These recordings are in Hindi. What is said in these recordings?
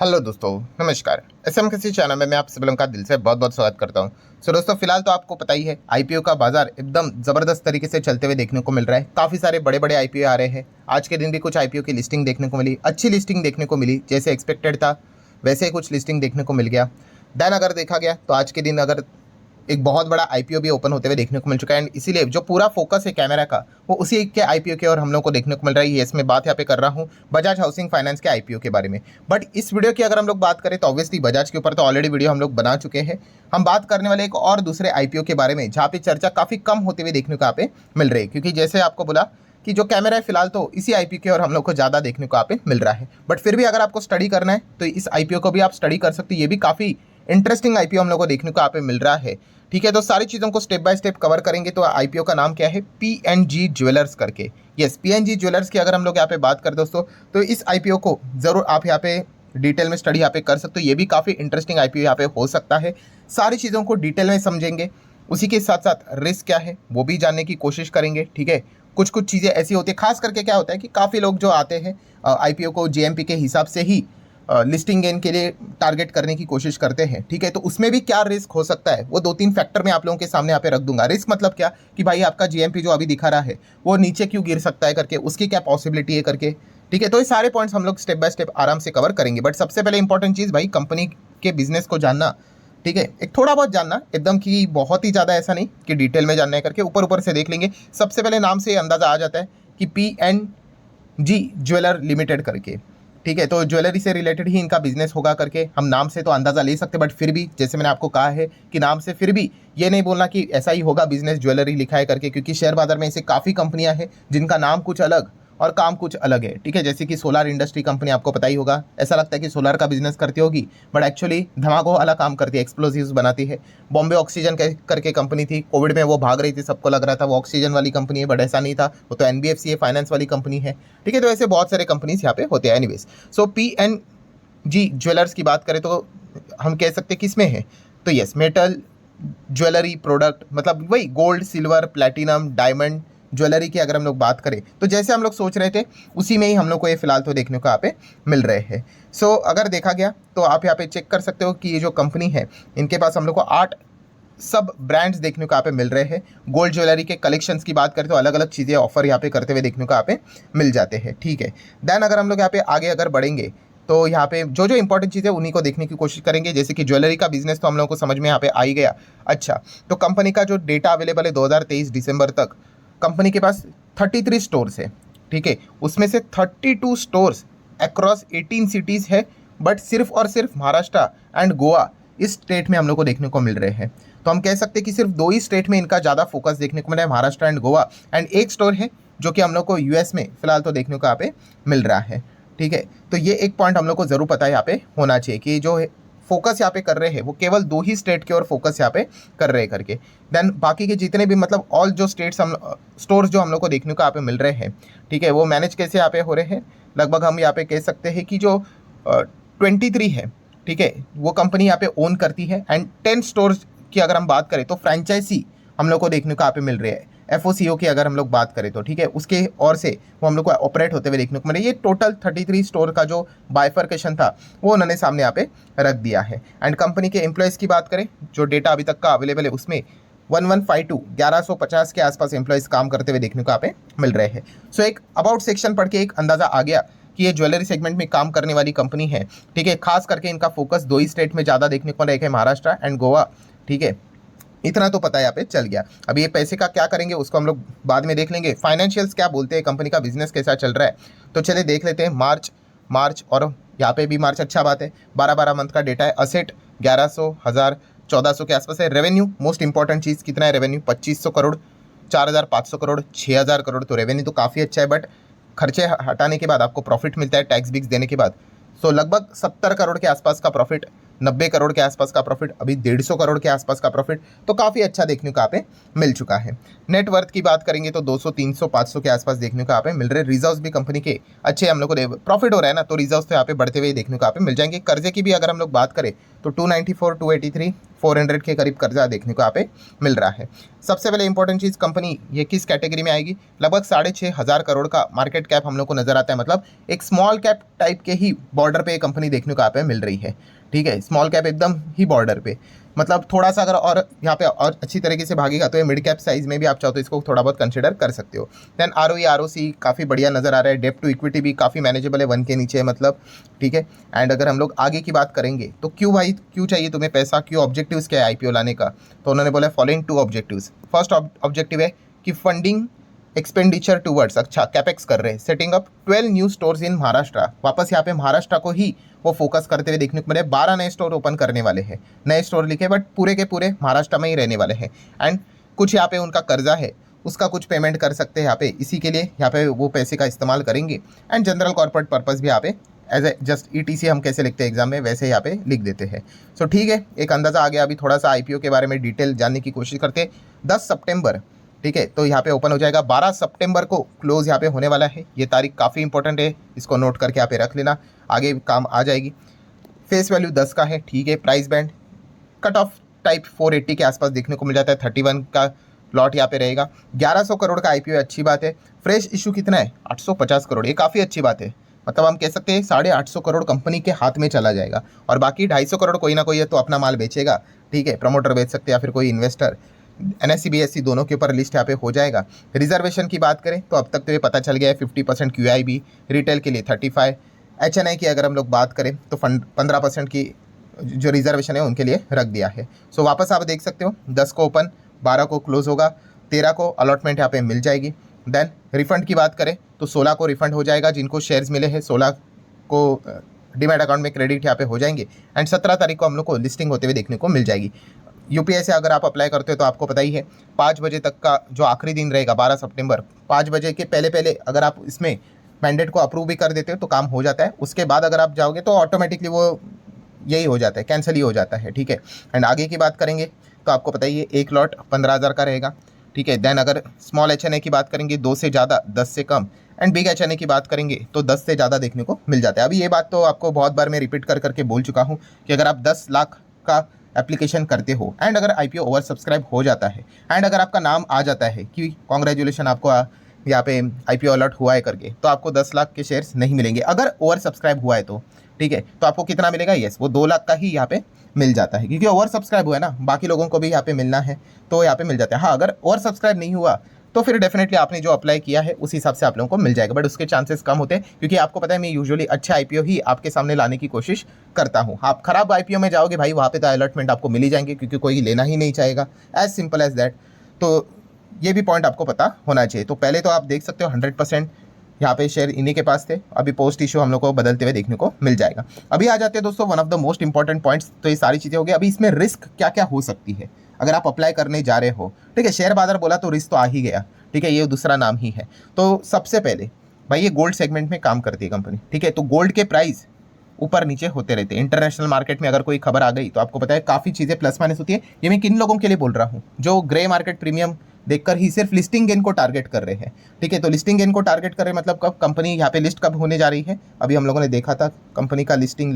हेलो दोस्तों, नमस्कार। एसएम किसी चैनल में मैं आप सभी लोगों का दिल से बहुत बहुत स्वागत करता हूं। दोस्तों, फिलहाल तो आपको पता ही है आईपीओ का बाजार एकदम ज़बरदस्त तरीके से चलते हुए देखने को मिल रहा है। काफ़ी सारे बड़े बड़े आईपीओ आ रहे हैं। आज के दिन भी कुछ आईपीओ की लिस्टिंग देखने को मिली, अच्छी लिस्टिंग देखने को मिली, जैसे एक्सपेक्टेड था वैसे ही कुछ लिस्टिंग देखने को मिल गया। देन अगर देखा गया तो आज के दिन अगर एक बहुत बड़ा आईपीओ भी ओपन होते हुए देखने को मिल चुका है एंड इसीलिए जो पूरा फोकस है कैमरा का वो उसी के आईपीओ के और हम लोग को देखने को मिल रहा है। ये इसमें बात यहाँ पे कर रहा हूँ बजाज हाउसिंग फाइनेंस के आईपीओ के बारे में। बट इस वीडियो की अगर हम लोग बात करें तो ऑब्वियसली बजाज के ऊपर तो ऑलरेडी वीडियो हम लोग बना चुके हैं। हम बात करने वाले एक और दूसरे आईपीओ के बारे में जहाँ पे चर्चा काफ़ी कम होते हुए देखने को यहाँ पे मिल रही है, क्योंकि जैसे आपको बोला कि जो कैमरा है फिलहाल तो इसी आईपीओ के और हम लोग को ज़्यादा देखने को यहाँ पे मिल रहा है। बट फिर भी अगर आपको स्टडी करना है तो इस आईपीओ को भी आप स्टडी कर सकते हो। ये भी काफ़ी इंटरेस्टिंग आईपीओ हम लोग को देखने को यहाँ पे मिल रहा है। ठीक है, तो सारी चीज़ों को स्टेप बाय स्टेप कवर करेंगे। तो आईपीओ का नाम क्या है? पीएनजी ज्वेलर्स करके। यस, पीएनजी ज्वेलर्स की अगर हम लोग यहाँ पे बात करें दोस्तों तो इस आईपीओ को ज़रूर आप यहाँ पे डिटेल में स्टडी यहाँ पे कर सकते हो। ये भी काफ़ी इंटरेस्टिंग आईपीओ यहाँ पे हो सकता है। सारी चीज़ों को डिटेल में समझेंगे, उसी के साथ साथ रिस्क क्या है वो भी जानने की कोशिश करेंगे। ठीक है, कुछ कुछ चीज़ें ऐसी होती है, खास करके क्या होता है कि काफ़ी लोग जो आते हैं आईपीओ को जीएमपी के हिसाब से ही लिस्टिंग गेन के लिए टारगेट करने की कोशिश करते हैं। ठीक है, तो उसमें भी क्या रिस्क हो सकता है वो दो तीन फैक्टर मैं आप लोगों के सामने यहाँ पे रख दूंगा। रिस्क मतलब क्या कि भाई आपका जीएमपी जो अभी दिखा रहा है वो नीचे क्यों गिर सकता है करके, उसकी क्या पॉसिबिलिटी है करके। ठीक है, तो ये सारे पॉइंट्स हम लोग स्टेप बाय स्टेप आराम से कवर करेंगे। बट सबसे पहले इंपॉर्टेंट चीज़ भाई कंपनी के बिजनेस को जानना। ठीक है, एक थोड़ा बहुत जानना, एकदम कि बहुत ही ज़्यादा ऐसा नहीं कि डिटेल में जानना है करके, ऊपर ऊपर से देख लेंगे। सबसे पहले नाम से अंदाज़ा आ जाता है कि पीएनजी ज्वेलर लिमिटेड करके। ठीक है, तो ज्वेलरी से रिलेटेड ही इनका बिजनेस होगा करके हम नाम से तो अंदाज़ा ले सकते हैं। बट फिर भी जैसे मैंने आपको कहा है कि नाम से फिर भी ये नहीं बोलना कि ऐसा ही होगा बिजनेस ज्वेलरी लिखा है करके, क्योंकि शेयर बाजार में ऐसे काफ़ी कंपनियां हैं जिनका नाम कुछ अलग और काम कुछ अलग है। ठीक है, जैसे कि सोलार इंडस्ट्री कंपनी, आपको पता ही होगा, ऐसा लगता है कि सोलार का बिजनेस करती होगी बट एक्चुअली धमाकों वाला काम करती है, एक्सप्लोसिव्स बनाती है। बॉम्बे ऑक्सीजन करके कंपनी थी, कोविड में वो भाग रही थी, सबको लग रहा था वो ऑक्सीजन वाली कंपनी है बट ऐसा नहीं था, वो तो एनबीएफसी है, फाइनेंस वाली कंपनी है। ठीक है, तो ऐसे बहुत सारे कंपनीज यहाँ पे होते हैं। एनीवेज, सो पीएनजी ज्वेलर्स की बात करें तो हम कह सकते हैं किसमें है, तो यस, मेटल ज्वेलरी प्रोडक्ट, मतलब वही gold, silver, platinum, diamond jewellery की अगर हम लोग बात करें तो जैसे हम लोग सोच रहे थे उसी में ही हम लोग को ये फिलहाल तो देखने को यहाँ पे मिल रहे हैं। सो अगर देखा गया तो आप यहाँ पे चेक कर सकते हो कि ये जो कंपनी है इनके पास हम लोग को 8 सब ब्रांड्स देखने को यहाँ पे मिल रहे हैं। गोल्ड ज्वेलरी के कलेक्शंस की बात करें तो अलग अलग चीज़ें ऑफर यहाँ पे करते हुए देखने को यहाँ पे मिल जाते हैं। ठीक है, देन अगर हम लोग यहाँ पे आगे अगर बढ़ेंगे तो यहाँ पे जो जो इंपॉर्टेंट चीज़ें उन्हीं को देखने की कोशिश करेंगे। जैसे कि ज्वेलरी का बिजनेस तो हम लोगों को समझ में यहाँ पे आ ही गया। अच्छा, तो कंपनी का जो डेटा अवेलेबल है 2023 दिसंबर तक कंपनी के पास 33 स्टोर्स है। ठीक है, उसमें से 32 स्टोर्स अक्रॉस 18 सिटीज़ है, बट सिर्फ और सिर्फ महाराष्ट्र एंड गोवा इस स्टेट में हम लोग को देखने को मिल रहे हैं। तो हम कह सकते हैं कि सिर्फ 2 ही स्टेट में इनका ज़्यादा फोकस देखने को मिला है, महाराष्ट्र एंड गोवा, एंड एक स्टोर है जो कि हम लोग को यूएस में फिलहाल तो देखने को यहाँ पे मिल रहा है। ठीक है, तो ये एक पॉइंट हम लोग को ज़रूर पता है यहाँ पे होना चाहिए कि जो फोकस यहाँ पे कर रहे हैं वो केवल 2 ही स्टेट के और फोकस यहाँ पे कर रहे हैं करके। देन बाकी के जितने भी मतलब ऑल जो स्टेट्स हम स्टोर्स जो हम लोग को देखने को यहाँ पे मिल रहे हैं, ठीक है, वो मैनेज कैसे यहाँ पे हो रहे हैं, लगभग हम यहाँ पे कह सकते हैं कि जो 23 है, ठीक है, वो कंपनी यहाँ पे ओन करती है। एंड 10 स्टोर्स की अगर हम बात करें तो फ्रेंचाइजी हम लोग को देखने को यहाँ पे मिल रही है। एफओसीओ की अगर हम लोग बात करें तो ठीक है, उसके और से वो हम लोग को ऑपरेट होते हुए देखने को मिले। ये टोटल 33 स्टोर का जो बाइफर्केशन था वो उन्होंने सामने यहाँ पे रख दिया है। एंड कंपनी के एम्प्लॉयज़ की बात करें, जो डेटा अभी तक का अवेलेबल है उसमें 1150 के आसपास एम्प्लॉयज़ काम करते हुए देखने को यहाँ पे मिल रहे हैं। सो एक अबाउट सेक्शन पढ़ के एक अंदाज़ा आ गया कि ये ज्वेलरी सेगमेंट में काम करने वाली कंपनी है। ठीक है, खास करके इनका फोकस 2 ही स्टेट में ज़्यादा देखने को मिला है, महाराष्ट्र एंड गोवा। ठीक है, इतना तो पता यहाँ पे चल गया। अब ये पैसे का क्या करेंगे उसको हम लोग बाद में देख लेंगे। फाइनेंशियल्स क्या बोलते हैं, कंपनी का बिजनेस कैसा चल रहा है, तो चलिए देख लेते हैं। मार्च और यहाँ पे भी मार्च, अच्छा बात है, 12 मंथ का डेटा है। असेट 1100, 1000, 1400 के आसपास है। रेवेन्यू मोस्ट इंपॉर्टेंट चीज़ कितना है, रेवेन्यू 2500 करोड़, 4500 करोड़, 6000 करोड़। तो रेवेन्यू तो काफ़ी अच्छा है, बट खर्चे हटाने के बाद आपको प्रॉफिट मिलता है टैक्स बिक्स देने के बाद। सो लगभग 70 करोड़ के आसपास का प्रॉफिट, 90 करोड़ के आसपास का प्रॉफिट, अभी 150 करोड़ के आसपास का प्रॉफिट, तो काफ़ी अच्छा देखने को यहाँ पे मिल चुका है। नेटवर्थ की बात करेंगे तो 200, 300, 500 के आसपास देखने को यहाँ पे मिल रहे। रिजर्व्स भी कंपनी के अच्छे हम लोग को प्रॉफिट हो रहा है ना, तो रिजर्व्स तो यहाँ पे बढ़ते हुए देखने को यहाँ पे मिल जाएंगे। कर्जे की भी अगर हम लोग बात करें तो 294, 283, 400 के करीब कर्जा देखने को यहाँ पे मिल रहा है। सबसे पहले इंपॉर्टेंट चीज़, कंपनी ये किस कैटेगरी में आएगी, लगभग 6,500 करोड़ का मार्केट कैप हम लोग को नजर आता है, मतलब एक स्मॉल कैप टाइप के ही बॉर्डर पे कंपनी देखने को यहाँ पे मिल रही है। ठीक है, स्मॉल कैप एकदम ही बॉर्डर पे, मतलब थोड़ा सा अगर और यहाँ पे और अच्छी तरीके से भागेगा तो ये मिड कैप साइज में भी आप चाहो तो इसको थोड़ा बहुत कंसिडर कर सकते हो। देन ROE ROC काफ़ी बढ़िया नज़र आ रहा है, डेट टू इक्विटी भी काफ़ी मैनेजेबल है, 1 के नीचे है मतलब। ठीक है, एंड अगर हम लोग आगे की बात करेंगे तो क्यों भाई, क्यों चाहिए तुम्हें पैसा, क्यों ऑब्जेक्टिव्स क्या है IPO लाने का, तो उन्होंने बोला फॉलोइंग 2 ऑब्जेक्टिव्स। फर्स्ट ऑब्जेक्टिव है कि फंडिंग एक्सपेंडिचर टूवर्ड्स, अच्छा कैपेक्स कर रहे हैं, setting up 12 new stores in Maharashtra, वापस यहाँ पे महाराष्ट्र को ही वो फोकस करते हुए देखने को मिले। 12 नए स्टोर ओपन करने वाले हैं, नए स्टोर लिखे बट पूरे के पूरे महाराष्ट्र में ही रहने वाले हैं। एंड कुछ यहाँ पे उनका कर्जा है, उसका कुछ पेमेंट कर सकते हैं यहाँ पे, इसी के लिए यहाँ पे वो पैसे का इस्तेमाल करेंगे। एंड जनरल कॉर्पोरेट पर्पस भी यहाँ पे एज ए जस्ट ETC हम कैसे लिखते हैं एग्जाम में, वैसे यहाँ पे लिख देते हैं। सो ठीक है, एक अंदाज़ा आ गया। अभी थोड़ा सा IPO के बारे में डिटेल जानने की कोशिश करते हैं। 10 सितंबर, ठीक है, तो यहाँ पे ओपन हो जाएगा, 12 सितंबर को क्लोज यहाँ पे होने वाला है। ये तारीख काफ़ी इंपॉर्टेंट है, इसको नोट करके यहाँ पे रख लेना, आगे काम आ जाएगी। फेस वैल्यू 10 का है, ठीक है। Price band cut off type 480 के आसपास देखने को मिल जाता है, 31 का लॉट यहाँ पे रहेगा। 1100 करोड़ का IPO, अच्छी बात है। फ्रेश इशू कितना है, 850 करोड़, ये काफ़ी अच्छी बात है। मतलब हम कह सकते हैं 850 करोड़ कंपनी के हाथ में चला जाएगा, और बाकी 250 करोड़ कोई ना कोई है तो अपना माल बेचेगा। ठीक है, प्रमोटर बेच सकते हैं या फिर कोई इन्वेस्टर। NSE BSE दोनों के ऊपर लिस्ट यहाँ पे हो जाएगा। रिजर्वेशन की बात करें तो अब तक तो ये पता चल गया है 50% QIB, रिटेल के लिए 35, HNI की अगर हम लोग बात करें तो 15% की जो रिजर्वेशन है उनके लिए रख दिया है। सो वापस आप देख सकते हो, 10 को ओपन, 12 को क्लोज होगा, 13 को अलॉटमेंट यहाँ पे मिल जाएगी। देन रिफंड की बात करें तो 16 को रिफंड हो जाएगा, जिनको शेयर्स मिले हैं 16 को डीमैट अकाउंट में क्रेडिट यहाँ पे हो जाएंगे। एंड 17 तारीख को हम लोग को लिस्टिंग होते हुए देखने को मिल जाएगी। UPI से अगर आप अप्लाई करते हो तो आपको पता ही है 5 बजे तक का जो आखिरी दिन रहेगा 12 सितंबर, 5 बजे के पहले पहले अगर आप इसमें मैंडेट को अप्रूव भी कर देते हो तो काम हो जाता है। उसके बाद अगर आप जाओगे तो ऑटोमेटिकली वो यही हो जाता है, कैंसिल ही हो जाता है। ठीक है, एंड आगे की बात करेंगे तो आपको पता ही है एक लॉट 15,000 का रहेगा। ठीक है, देन अगर स्मॉल HNI की बात करेंगे 2 से ज़्यादा, 10 से कम, एंड बिग HNI की बात करेंगे तो 10 से ज़्यादा देखने को मिल जाता है। अभी ये बात तो आपको बहुत बार मैं रिपीट कर करके बोल चुका हूँ कि अगर आप 10 लाख का एप्लीकेशन करते हो एंड अगर IPO ओवर सब्सक्राइब हो जाता है एंड अगर आपका नाम आ जाता है कि कॉन्ग्रेचुलेशन आपको यहाँ पे IPO अलर्ट हुआ है करके, तो आपको 10 लाख के शेयर्स नहीं मिलेंगे अगर ओवर सब्सक्राइब हुआ है तो। ठीक है, तो आपको कितना मिलेगा, यस वो 2 लाख का ही यहाँ पे मिल जाता है, क्योंकि ओवर सब्सक्राइब हुआ है ना, बाकी लोगों को भी यहाँ पे मिलना है तो यहाँ पे मिल जाता है। हाँ, अगर ओवर सब्सक्राइब नहीं हुआ तो फिर डेफिनेटली आपने जो अप्लाई किया है उस हिसाब से आप लोगों को मिल जाएगा, बट उसके चांसेस कम होते हैं, क्योंकि आपको पता है मैं यूजुअली अच्छा IPO ही आपके सामने लाने की कोशिश करता हूँ। आप खराब IPO में जाओगे भाई, वहाँ पे तो अलॉटमेंट आपको मिल ही जाएंगे, क्योंकि कोई लेना ही नहीं चाहेगा, एज सिंपल एज दैट। तो ये भी पॉइंट आपको पता होना चाहिए। तो पहले तो आप देख सकते हो 100% यहाँ पे शेयर इन्हीं के पास थे, अभी पोस्ट इशू हम लोग को बदलते हुए देखने को मिल जाएगा। अभी आ जाते हैं दोस्तों one of the most important points, तो ये सारी चीज़ें हो गई। अभी इसमें रिस्क क्या क्या हो सकती है अगर आप अप्लाई करने जा रहे हो। ठीक है, शेयर बाजार बोला तो रिस्क तो आ ही गया, ठीक है, ये दूसरा नाम ही है। तो सबसे पहले भाई ये गोल्ड सेगमेंट में काम करती है कंपनी। ठीक है, तो गोल्ड के प्राइस ऊपर नीचे होते रहते हैं। इंटरनेशनल मार्केट में अगर कोई खबर आ गई तो आपको पता है काफ़ी चीज़ें प्लस माइनस होती है। ये मैं किन लोगों के लिए बोल रहा हूँ, जो ग्रे मार्केट प्रीमियम देखकर ही सिर्फ लिस्टिंग गेन को टारगेट कर रहे हैं। ठीक है, तो लिस्टिंग गेन को टारगेट कर रहे हैं मतलब कब कंपनी यहाँ पे लिस्ट कब होने जा रही है। अभी हम लोगों ने देखा था कंपनी का लिस्टिंग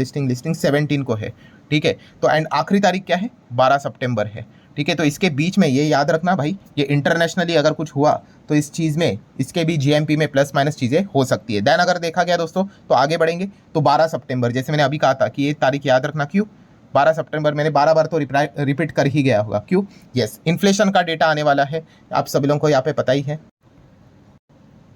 17 को है। ठीक है, तो एंड आखिरी तारीख क्या है, 12 सितंबर है। ठीक है, तो इसके बीच में ये याद रखना भाई, ये इंटरनेशनली अगर कुछ हुआ तो इस चीज़ में इसके भी GMP में प्लस माइनस चीज़ें हो सकती है। देन अगर देखा गया दोस्तों तो आगे बढ़ेंगे तो 12 सितंबर, जैसे मैंने अभी कहा था कि ये तारीख याद रखना। क्यों 12 सितंबर, मैंने 12 बार तो रिपीट कर ही गया होगा। क्यों, यस इन्फ्लेशन का डेटा आने वाला है, आप सभी लोगों को यहाँ पे पता ही है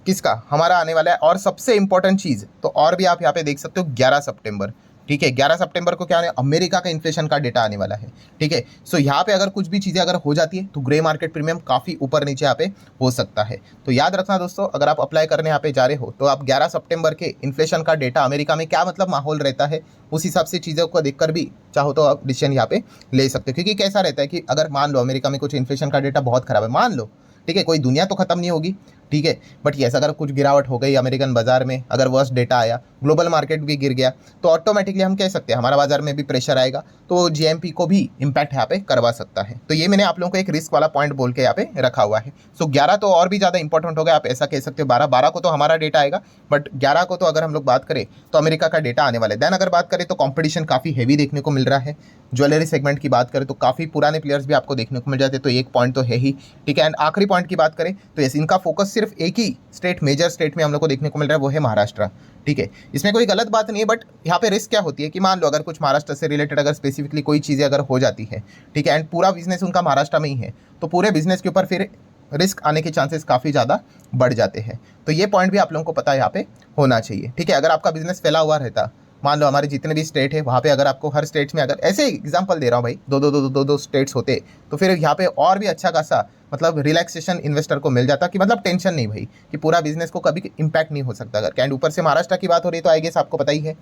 किसका, हमारा आने वाला है। और सबसे इंपॉर्टेंट चीज़ तो और भी आप यहाँ पे देख सकते हो 11 सितंबर। ठीक है, 11 सितंबर को क्या आने, अमेरिका का इन्फ्लेशन का डेटा आने वाला है। ठीक है, सो यहाँ पे अगर कुछ भी चीज़ें अगर हो जाती है तो ग्रे मार्केट प्रीमियम काफ़ी ऊपर नीचे यहाँ पे हो सकता है। तो याद रखना दोस्तों, अगर आप अप्लाई करने यहाँ पे जा रहे हो तो आप 11 सितंबर के इन्फ्लेशन का डेटा अमेरिका में क्या मतलब माहौल रहता है, उस हिसाब से चीज़ों को देखकर भी चाहो तो आप डिसीजन यहाँ पे ले सकते हो। क्योंकि कैसा रहता है कि अगर मान लो अमेरिका में कुछ इन्फ्लेशन का डेटा बहुत खराब है, मान लो, ठीक है, कोई दुनिया तो खत्म नहीं होगी। ठीक है। बट यस, अगर कुछ गिरावट हो गई अमेरिकन बाजार में, अगर वर्स्ट डेटा आया, ग्लोबल मार्केट भी गिर गया, तो ऑटोमेटिकली हम कह सकते हैं हमारा बाजार में भी प्रेशर आएगा, तो जीएमपी को भी इम्पैक्ट यहाँ पे करवा सकता है। तो ये मैंने आप लोगों को एक रिस्क वाला पॉइंट बोल के यहाँ पे रखा हुआ है। सो 11 तो और भी ज़्यादा इंपॉर्टेंट हो गया, आप ऐसा कह सकते हो। 12 को तो हमारा डेटा आएगा, बट 11 को तो अगर हम लोग बात करें तो अमेरिका का डेटा आने वाला है। देन अगर बात करें तो कॉम्पिटिशन काफ़ी हैवी देखने को मिल रहा है। ज्वेलरी सेगमेंट की बात करें तो काफ़ी पुराने प्लेयर्स भी आपको देखने को मिल जाते हैं, तो एक पॉइंट तो है ही, ठीक है। एंड आखिरी पॉइंट की बात करें तो यस, इनका फोकस सिर्फ एक ही स्टेट, मेजर स्टेट में हम लोग को देखने को मिल रहा है, वो है महाराष्ट्र, ठीक है। इसमें कोई गलत बात नहीं है, बट यहाँ पे रिस्क क्या होती है कि मान लो अगर कुछ महाराष्ट्र से रिलेटेड अगर स्पेसिफिकली कोई चीज़ें अगर हो जाती है, ठीक है, एंड पूरा बिजनेस उनका महाराष्ट्र में ही है, तो पूरे बिजनेस के ऊपर फिर रिस्क आने के चांसेस काफ़ी ज़्यादा बढ़ जाते हैं। तो ये पॉइंट भी आप लोगों को पता है यहाँ पे होना चाहिए, ठीक है। अगर आपका बिजनेस फैला हुआ रहता, मान लो हमारे जितने भी स्टेट है वहाँ पे अगर आपको हर स्टेट्स में, अगर ऐसे एग्जांपल दे रहा हूँ भाई, दो स्टेट्स होते, तो फिर यहाँ पे और भी अच्छा खासा मतलब रिलैक्सेशन इन्वेस्टर को मिल जाता, कि मतलब टेंशन नहीं भाई कि पूरा बिजनेस को कभी इम्पैक्ट नहीं हो सकता। अगर कैंड ऊपर से महाराष्ट्र की बात हो रही है तो आई गेस आपको पता ही है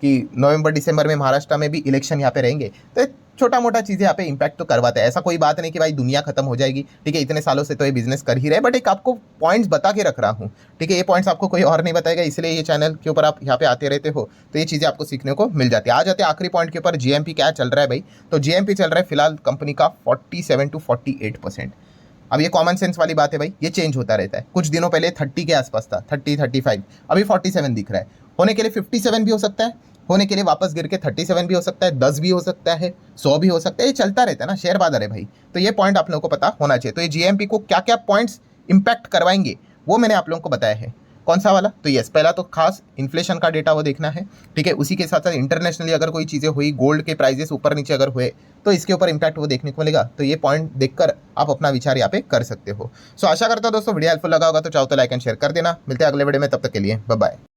कि नवंबर दिसंबर में महाराष्ट्र में भी इलेक्शन यहाँ पे रहेंगे, तो छोटा मोटा चीज़ें यहाँ पे इंपैक्ट तो करवाते हैं। ऐसा कोई बात नहीं कि भाई दुनिया खत्म हो जाएगी, ठीक है, इतने सालों से तो ये बिजनेस कर ही रहे, बट एक आपको पॉइंट्स बता के रख रहा हूँ, ठीक है। ये पॉइंट्स आपको कोई और नहीं बताएगा, इसलिए ये चैनल के ऊपर आप यहाँ पे आते रहते हो, तो ये चीज़ें आपको सीखने को मिल जाती है। आ जाते हैं आखिरी पॉइंट के ऊपर, जीएमपी क्या चल रहा है भाई। तो जीएमपी चल रहा है फिलहाल कंपनी का 47 to 48%। अब ये कॉमन सेंस वाली बात है भाई, ये चेंज होता रहता है। कुछ दिनों पहले 30 के आसपास था, 30-35, अभी 47 दिख रहा है। होने के लिए 57 भी हो सकता है, होने के लिए वापस गिर के 37 भी हो सकता है, 10 भी हो सकता है, 100 भी हो सकता है, ये चलता रहता है ना, शेयर बाजार है भाई। तो ये पॉइंट आप लोगों को पता होना चाहिए। तो ये जीएमपी को क्या क्या पॉइंट्स इंपैक्ट करवाएंगे वो मैंने आप लोगों को बताया है। कौन सा वाला? तो यस, पहला तो खास इन्फ्लेशन का डेटा वो देखना है, ठीक है। उसी के साथ साथ इंटरनेशनली अगर कोई चीज़ें हुई, गोल्ड के प्राइजेस ऊपर नीचे अगर हुए, तो इसके ऊपर इंपैक्ट वो देखने को मिलेगा। तो ये पॉइंट देखकर आप अपना विचार यहाँ पे कर सकते हो। सो आशा करता हूँ दोस्तों वीडियो हेल्पफुल लगा होगा, तो चाहो तो लाइक एंड शेयर कर देना। मिलते हैं अगले वीडियो में, तब तक के लिए बाय बाय।